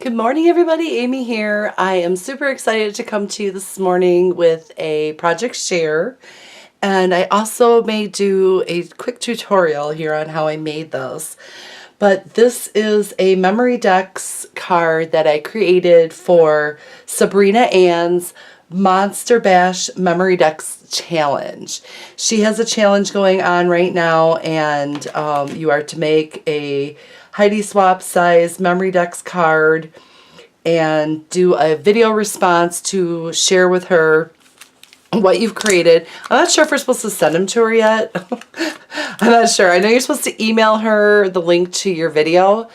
Good morning, everybody. Amy here. I am super excited to come to you this morning with a project share. And I also may do a quick tutorial here on how I made this. But this is a Memorydex card that I created for Sabrina Ann's Monster Bash Memorydex challenge. She has a challenge going on right now, and you are to make a Heidi Swap size Memorydex card and do a video response to share with her what you've created. I'm not sure if we're supposed to send them to her yet. I'm not sure. I know you're supposed to email her the link to your video,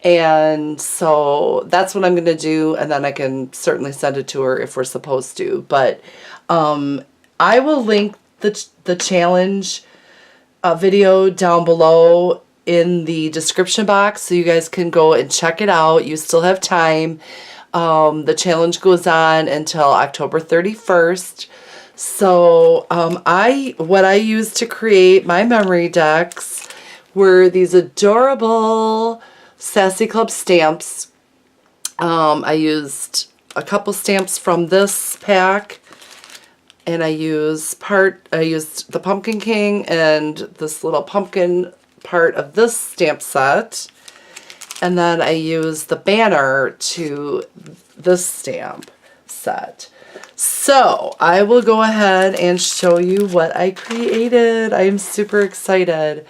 and so that's what I'm going to do, and then I can certainly send it to her if we're supposed to. But I will link the challenge video down below in the description box so you guys can go and check it out. You still have time. The challenge goes on until October 31st. So what I used to create my Memorydex were these adorable Sassy Club stamps. I used a couple stamps from this pack, and I used the Pumpkin King and this little pumpkin part of this stamp set, and then I used the banner to this stamp set. So I will go ahead and show you what I created. I am super excited.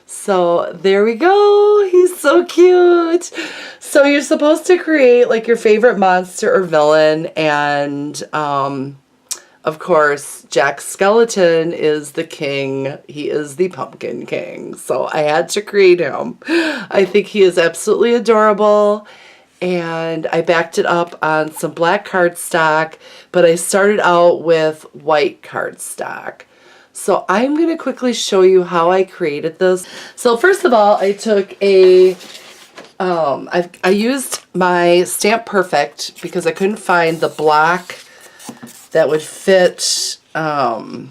So there we go. He's so cute. So you're supposed to create like your favorite monster or villain, and of course, Jack Skeleton is the king. He is the Pumpkin King. So I had to create him. I think he is absolutely adorable. And I backed it up on some black cardstock, but I started out with white cardstock. So I'm going to quickly show you how I created this. So first of all, I took I used my Stamp Perfect because I couldn't find the block that would fit, I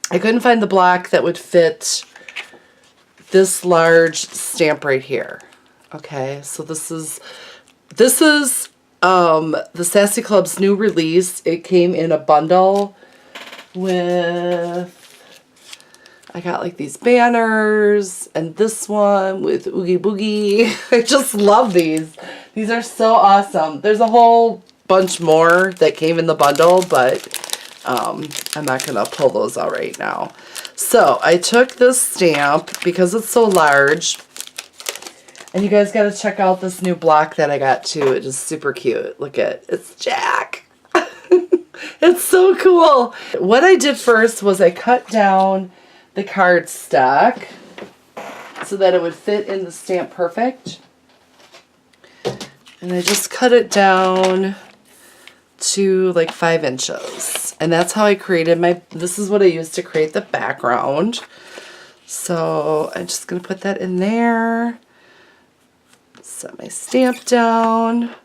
couldn't find the block that would fit this large stamp right here. Okay, so this is the Sassy Club's new release. It came in a bundle with, I got like these banners and this one with Oogie Boogie. I just love these. These are so awesome. There's a whole bunch more that came in the bundle, but I'm not gonna pull those out right now. So I took this stamp because it's so large, and you guys got to check out this new block that I got too. It is super cute. Look at it's Jack. It's so cool. What I did first was I cut down the cardstock so that it would fit in the Stamp Perfect, and I just cut it down to like 5 inches, and that's how I created this is what I used to create the background. So I'm just gonna put that in there, set my stamp down.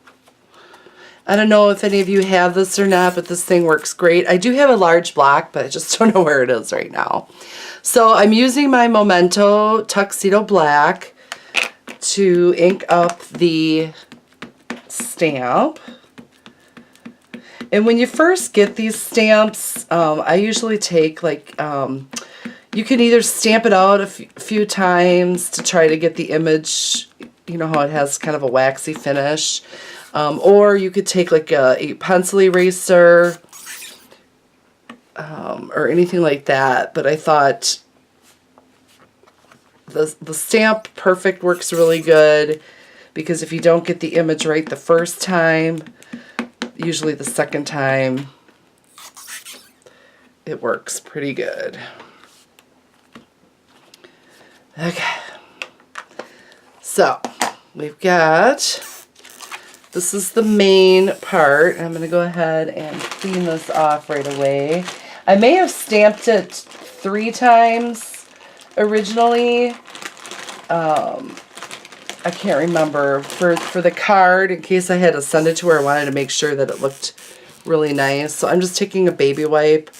I don't know if any of you have this or not, but this thing works great. I do have a large block, but I just don't know where it is right now. So I'm using my Memento Tuxedo Black to ink up the stamp. And when you first get these stamps, I usually take like, you can either stamp it out a few times to try to get the image, you know how it has kind of a waxy finish, or you could take like a pencil eraser or anything like that. But I thought the Stamp Perfect works really good, because if you don't get the image right the first time, usually the second time it works pretty good. Okay, so we've got, this is the main part. I'm going to go ahead and clean this off right away. I may have stamped it 3 times originally. I can't remember. For the card, in case I had to send it to her, I wanted to make sure that it looked really nice. So I'm just taking a baby wipe.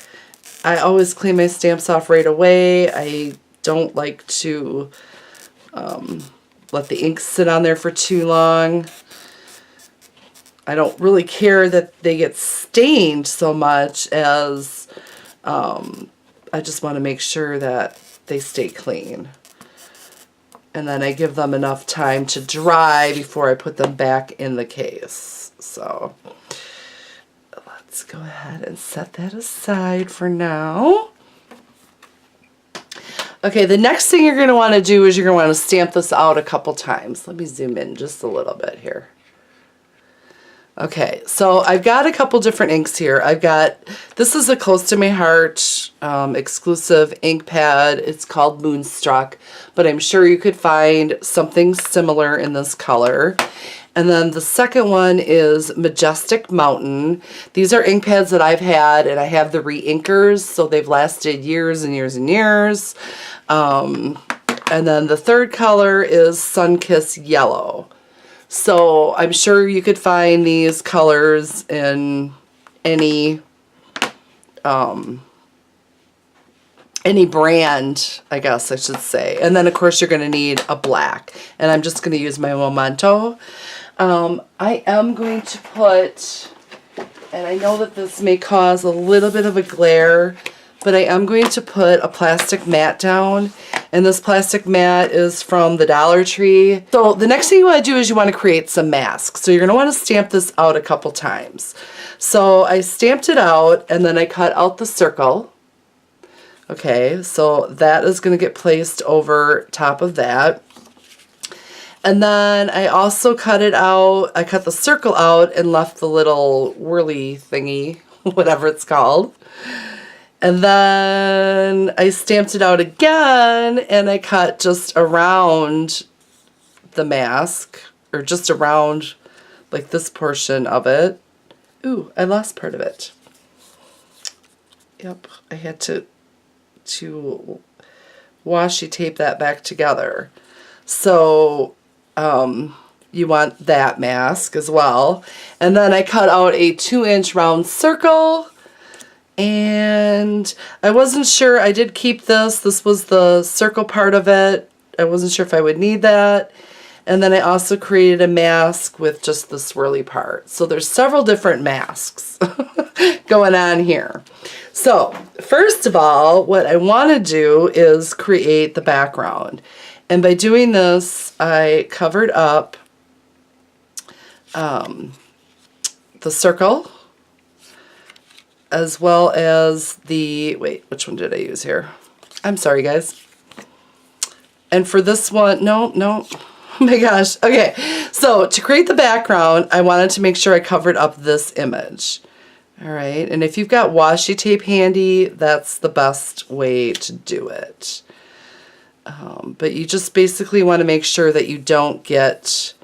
I always clean my stamps off right away. I don't like to let the ink sit on there for too long. I don't really care that they get stained so much as I just want to make sure that they stay clean. And then I give them enough time to dry before I put them back in the case. So let's go ahead and set that aside for now. Okay, the next thing you're going to want to do is you're going to want to stamp this out a couple times. Let me zoom in just a little bit here. Okay, so I've got a couple different inks here. This is a Close to My Heart exclusive ink pad. It's called Moonstruck, but I'm sure you could find something similar in this color. And then the second one is Majestic Mountain. These are ink pads that I've had, and I have the re-inkers, so they've lasted years and years and years. And then the third color is Sunkissed Yellow. So I'm sure you could find these colors in any brand, I guess I should say. And then of course you're going to need a black, and I'm just going to use my Memento. I am going to put, and I know that this may cause a little bit of a glare, but I am going to put a plastic mat down, and this plastic mat is from the Dollar Tree. So the next thing you want to do is you want to create some masks. So you're going to want to stamp this out a couple times. So I stamped it out, and then I cut out the circle. Okay, so that is going to get placed over top of that. And then I also cut it out. I cut the circle out and left the little whirly thingy, whatever it's called. And then I stamped it out again, and I cut just around the mask, or just around like this portion of it. Ooh, I lost part of it. Yep, I had to washi tape that back together. So you want that mask as well. And then I cut out a 2-inch round circle. And I wasn't sure, I did keep this. This was the circle part of it. I wasn't sure if I would need that. And then I also created a mask with just the swirly part. So there's several different masks going on here. So first of all, what I want to do is create the background. And by doing this, I covered up the circle, as well as the, wait, which one did I use here? I'm sorry, guys. And for this one, no, oh my gosh. Okay, so to create the background, I wanted to make sure I covered up this image. All right, and if you've got washi tape handy, that's the best way to do it. But you just basically want to make sure that you don't get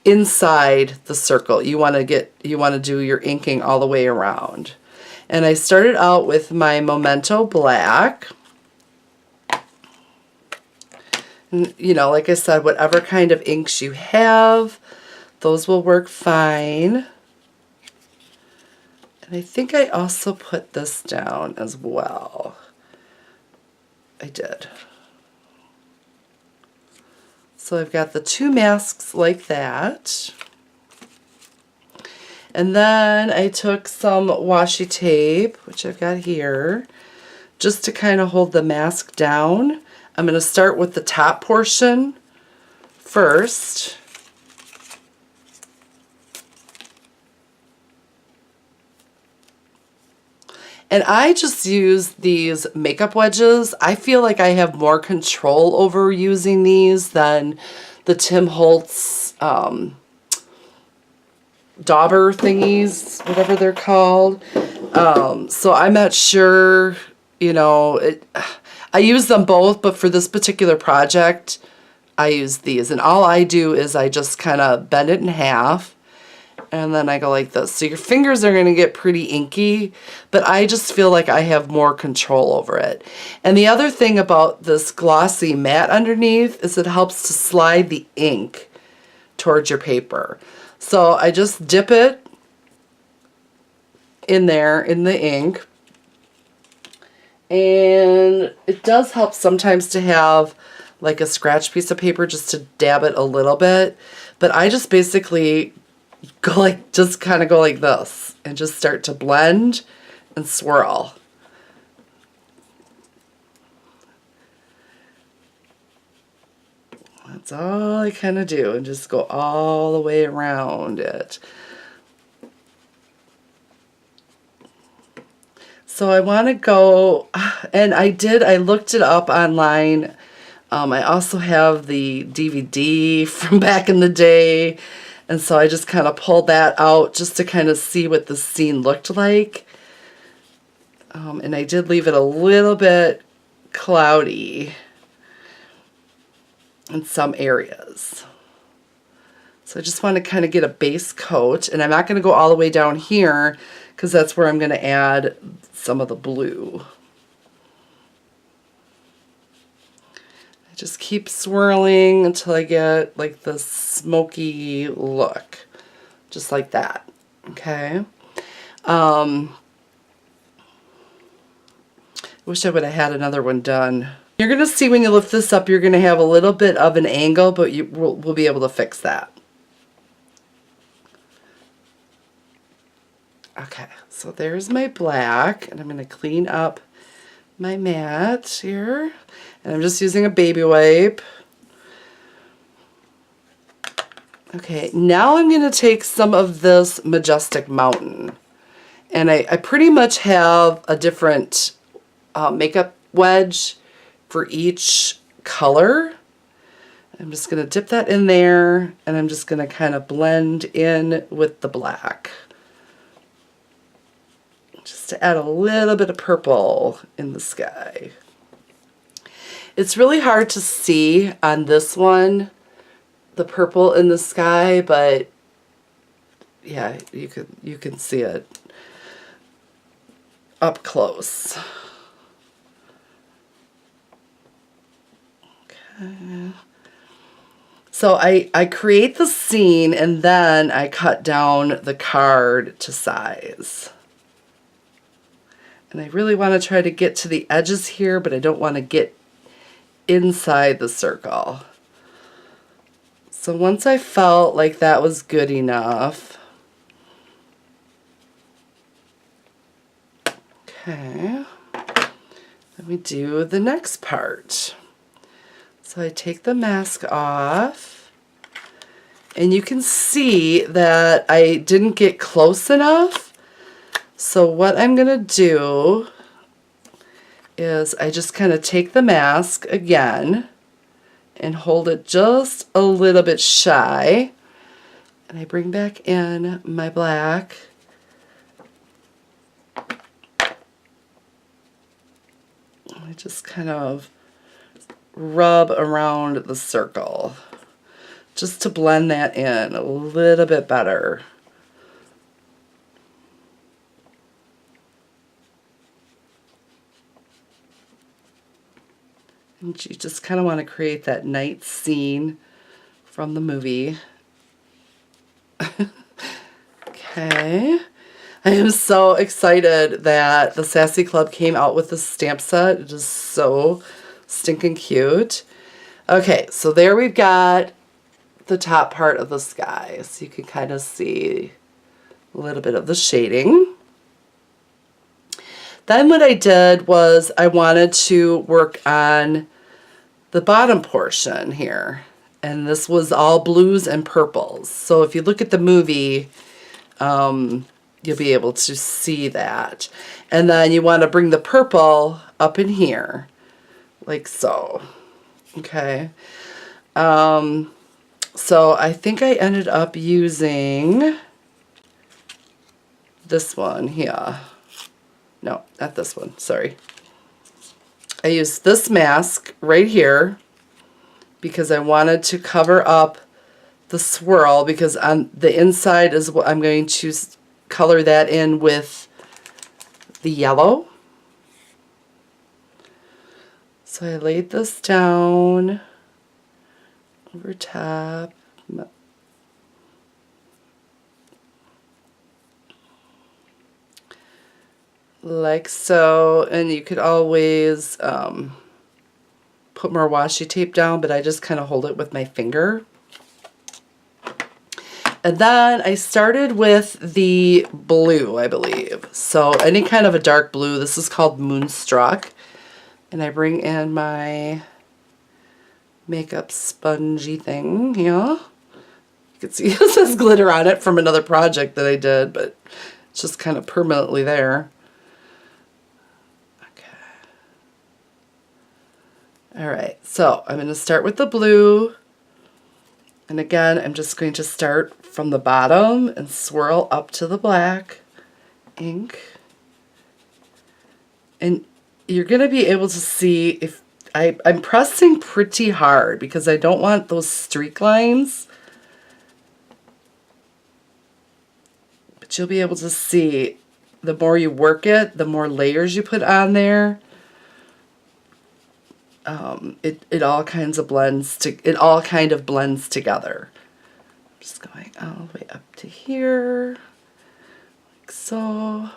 inside the circle. You want to do your inking all the way around. And I started out with my Memento Black. And, you know, like I said, whatever kind of inks you have, those will work fine. And I think I also put this down as well. I did. So I've got the two masks like that. And then I took some washi tape, which I've got here, just to kind of hold the mask down. I'm going to start with the top portion first. And I just use these makeup wedges. I feel like I have more control over using these than the Tim Holtz dauber thingies, whatever they're called. So I'm not sure, you know, I use them both, but for this particular project, I use these. And all I do is I just kind of bend it in half. And then I go like this. So your fingers are going to get pretty inky, but I just feel like I have more control over it. And the other thing about this glossy mat underneath is it helps to slide the ink towards your paper. So I just dip it in there in the ink. And it does help sometimes to have like a scratch piece of paper just to dab it a little bit. But I just basically go like, just kind of go like this and just start to blend and swirl. That's all I kind of do, and just go all the way around it. So I want to go, and I looked it up online. I also have the DVD from back in the day, and so I just kind of pulled that out just to kind of see what the scene looked like. And I did leave it a little bit cloudy in some areas. So I just want to kind of get a base coat, and I'm not going to go all the way down here because that's where I'm going to add some of the blue. I just keep swirling until I get like the smoky look, just like that. Okay. I wish I would have had another one done. You're going to see when you lift this up, you're going to have a little bit of an angle, but we'll be able to fix that. Okay, so there's my black, and I'm going to clean up my mat here. And I'm just using a baby wipe. Okay, now I'm going to take some of this Majestic Mountain. And I pretty much have a different makeup wedge for each color. I'm just going to dip that in there, and I'm just going to kind of blend in with the black. Just to add a little bit of purple in the sky. It's really hard to see on this one, the purple in the sky, but yeah, you can see it up close. Okay. So I create the scene, and then I cut down the card to size. And I really want to try to get to the edges here, but I don't want to get inside the circle. So once I felt like that was good enough, okay, let me do the next part. So I take the mask off, and you can see that I didn't get close enough. So what I'm going to do is I just kind of take the mask again and hold it just a little bit shy. And I bring back in my black. I just kind of rub around the circle just to blend that in a little bit better. And you just kind of want to create that night scene from the movie. Okay. I am so excited that the Sassy Club came out with this stamp set. It is so stinking cute. Okay, so there we've got the top part of the sky. So you can kind of see a little bit of the shading. Then what I did was I wanted to work on the bottom portion here. And this was all blues and purples. So if you look at the movie, you'll be able to see that. And then you want to bring the purple up in here, like so. Okay. So I think I ended up using this one here. No, not this one, sorry. I used this mask right here because I wanted to cover up the swirl, because on the inside is what I'm going to color that in with the yellow. So I laid this down over top. Like so, and you could always put more washi tape down, but I just kind of hold it with my finger. And then I started with the blue, I believe. So any kind of a dark blue. This is called Moonstruck. And I bring in my makeup spongy thing here. You can see it says glitter on it from another project that I did, but it's just kind of permanently there. Okay. All right, so I'm going to start with the blue. And again, I'm just going to start from the bottom and swirl up to the black ink. And you're going to be able to see if I'm pressing pretty hard because I don't want those streak lines. But you'll be able to see the more you work it, the more layers you put on there. It all kind of blends together. I'm just going all the way up to here, like so.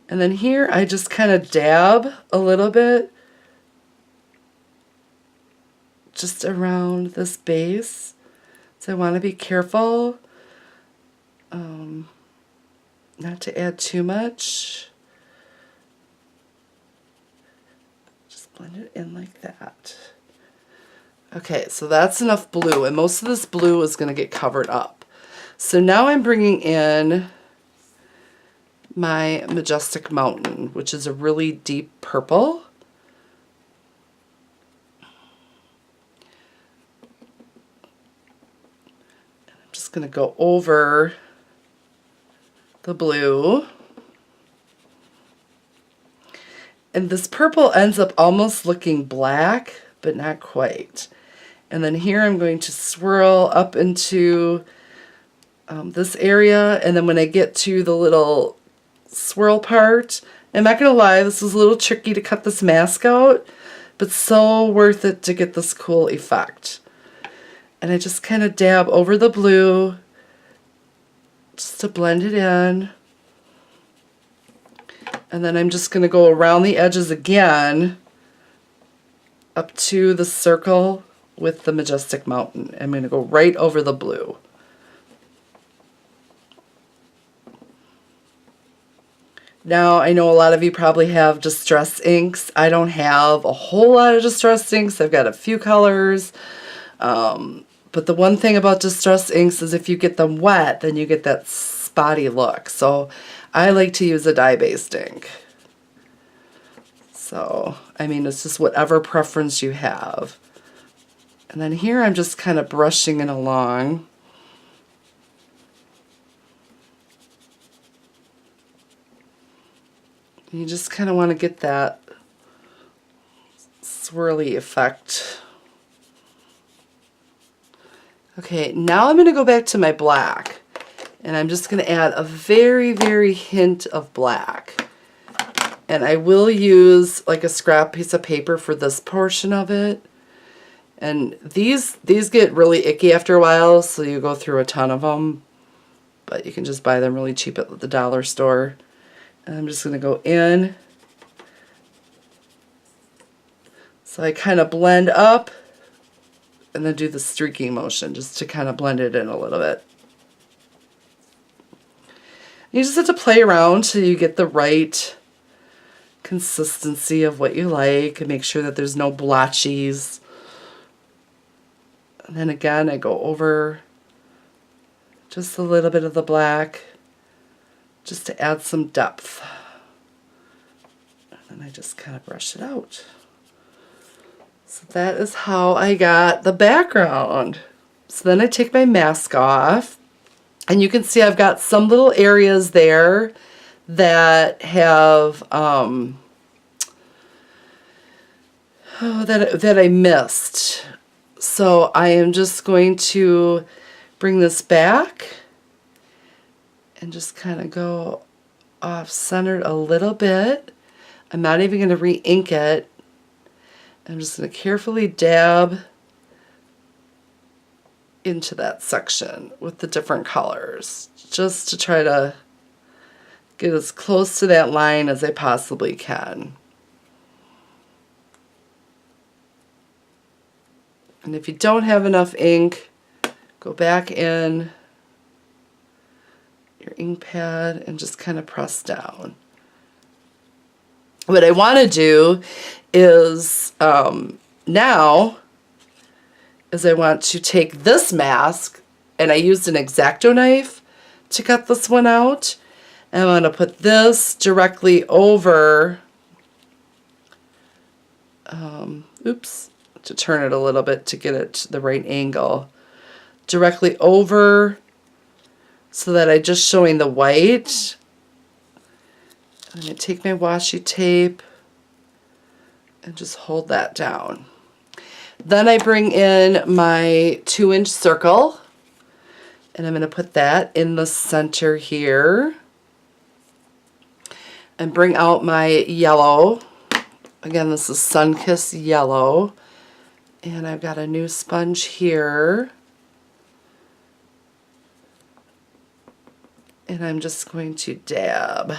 And then here I just kind of dab a little bit just around this base. So I want to be careful not to add too much. Just blend it in like that. Okay, so that's enough blue, and most of this blue is going to get covered up. So now I'm bringing in my Majestic Mountain, which is a really deep purple. I'm just going to go over the blue. And this purple ends up almost looking black, but not quite. And then here I'm going to swirl up into this area, and then when I get to the little swirl part, I'm not gonna lie, this was a little tricky to cut this mask out, but so worth it to get this cool effect. And I just kind of dab over the blue just to blend it in. And then I'm just going to go around the edges again up to the circle with the Majestic Mountain. I'm going to go right over the blue. Now, I know a lot of you probably have distress inks. I don't have a whole lot of distress inks. I've got a few colors. But the one thing about distress inks is if you get them wet, then you get that spotty look. So I like to use a dye-based ink. So, I mean, it's just whatever preference you have. And then here I'm just kind of brushing it along. You just kind of want to get that swirly effect. Okay, now I'm going to go back to my black, and I'm just going to add a very, very hint of black. And I will use like a scrap piece of paper for this portion of it. And these get really icky after a while, so you go through a ton of them. But you can just buy them really cheap at the dollar store. And I'm just going to go in. So I kind of blend up and then do the streaking motion just to kind of blend it in a little bit. You just have to play around till you get the right consistency of what you like and make sure that there's no blotchies. And then again, I go over just a little bit of the black just to add some depth. And then I just kind of brush it out. So that is how I got the background. So then I take my mask off, and you can see I've got some little areas there that have that I missed. So I am just going to bring this back and just kind of go off-centered a little bit. I'm not even going to re-ink it. I'm just going to carefully dab into that section with the different colors, just to try to get as close to that line as I possibly can. And if you don't have enough ink, go back in your ink pad and just kind of press down. What I want to do is now is I want to take this mask, and I used an X-Acto knife to cut this one out. And I'm going to put this directly over, to turn it a little bit to get it to the right angle, directly over so that I'm just showing the white. I'm going to take my washi tape and just hold that down. Then I bring in my 2-inch circle, and I'm going to put that in the center here. And bring out my yellow. Again, this is Sun-Kissed Yellow. And I've got a new sponge here. And I'm just going to dab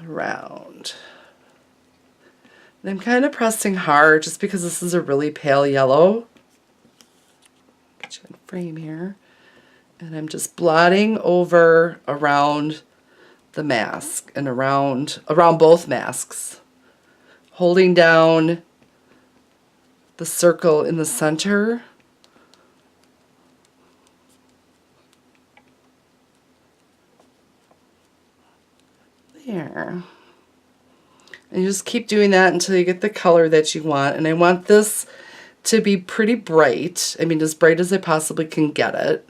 around. And I'm kind of pressing hard just because this is a really pale yellow. Get you in frame here. And I'm just blotting over around the mask and around both masks. Holding down the circle in the center. There. And you just keep doing that until you get the color that you want. And I want this to be pretty bright. I mean, as bright as I possibly can get it.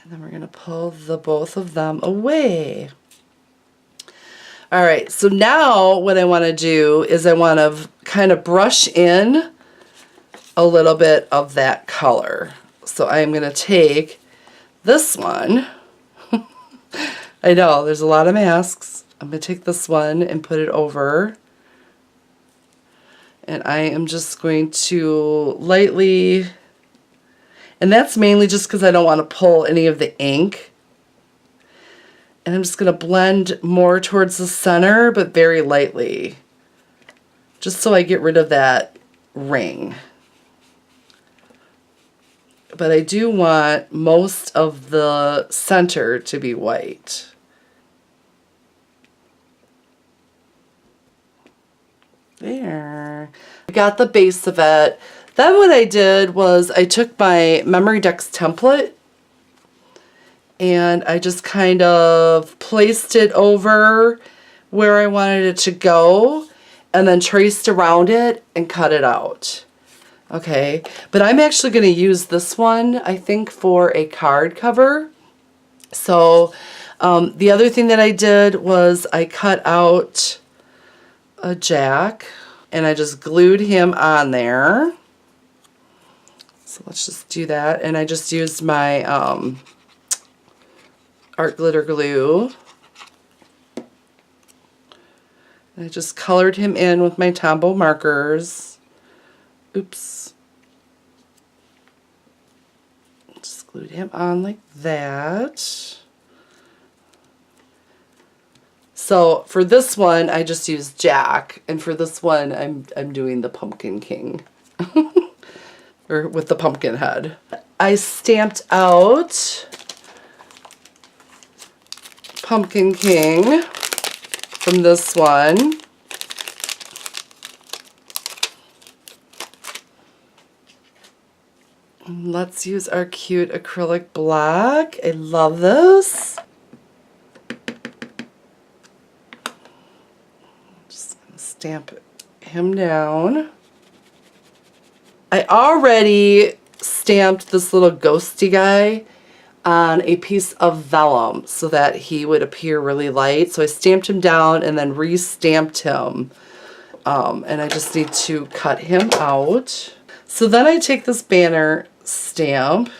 And then we're going to pull the both of them away. All right, so now what I want to do is I want to kind of brush in a little bit of that color. So I'm going to take this one. I know, there's a lot of masks. I'm going to take this one and put it over. And I am just going to lightly, and that's mainly just because I don't want to pull any of the ink. And I'm just going to blend more towards the center, but very lightly. Just so I get rid of that ring. But I do want most of the center to be white. There. I got the base of it. Then what I did was I took my Memorydex template and I just kind of placed it over where I wanted it to go and then traced around it and cut it out. Okay, but I'm actually going to use this one, I think, for a card cover. So the other thing that I did was I cut out a jack and I just glued him on there. So let's just do that. And I just used my art glitter glue. And I just colored him in with my Tombow markers. Oops. Just glued him on like that. So for this one, I just used Jack, and for this one, I'm doing the Pumpkin King, or with the pumpkin head. I stamped out Pumpkin King from this one. Let's use our cute acrylic black. I love this. Just gonna stamp him down. I already stamped this little ghosty guy on a piece of vellum so that he would appear really light. So I stamped him down and then re-stamped him. And I just need to cut him out. So then I take this banner stamp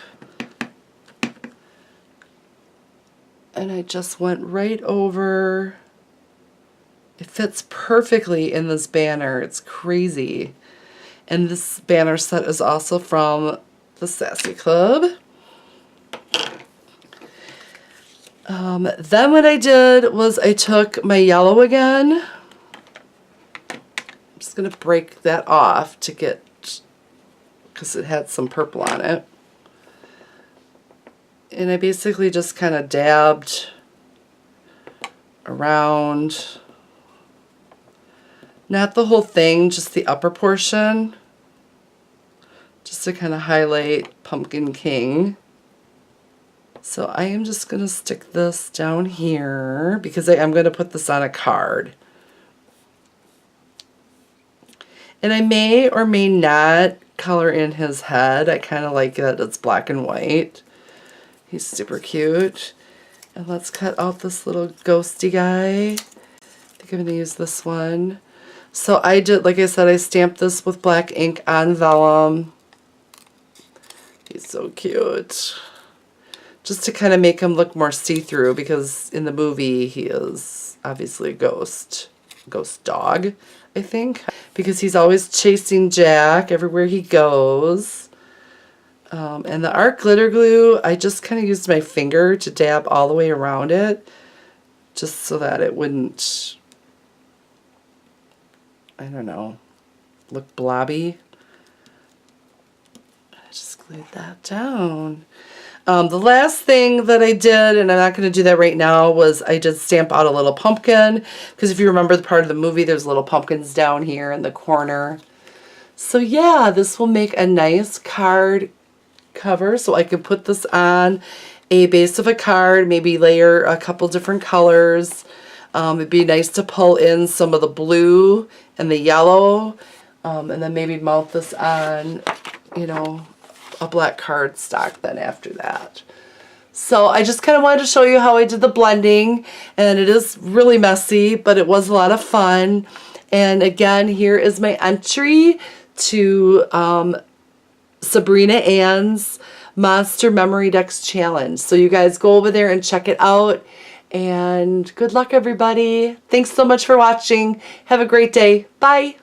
and I just went right over. It fits perfectly in this banner. It's crazy. And this banner set is also from the Sassy Club. Then what I did was I took my yellow again. I'm just going to break that off to get, because it had some purple on it. And I basically just kind of dabbed around, not the whole thing, just the upper portion, just to kind of highlight Pumpkin King. So I am just going to stick this down here because I am going to put this on a card. And I may or may not color in his head. I kind of like that it's black and white. He's super cute. And let's cut out this little ghosty guy. I think I'm going to use this one. So I did, like I said, I stamped this with black ink on vellum. He's so cute. Just to kind of make him look more see-through, because in the movie he is obviously a ghost dog, I think. Because he's always chasing Jack everywhere he goes. And the art glitter glue, I just kind of used my finger to dab all the way around it, just so that it wouldn't, I don't know, look blobby. I just glued that down. The last thing that I did, and I'm not going to do that right now, was I did stamp out a little pumpkin, because if you remember the part of the movie, there's little pumpkins down here in the corner. So yeah, this will make a nice card cover, so I can put this on a base of a card, maybe layer a couple different colors. It'd be nice to pull in some of the blue and the yellow, and then maybe mount this on, you know, a black cardstock then after that. So I just kind of wanted to show you how I did the blending, and it is really messy, but it was a lot of fun. And again, here is my entry to Sabrina Ann's Monster Memorydex Challenge. So you guys go over there and check it out, and good luck everybody. Thanks so much for watching. Have a great day. Bye.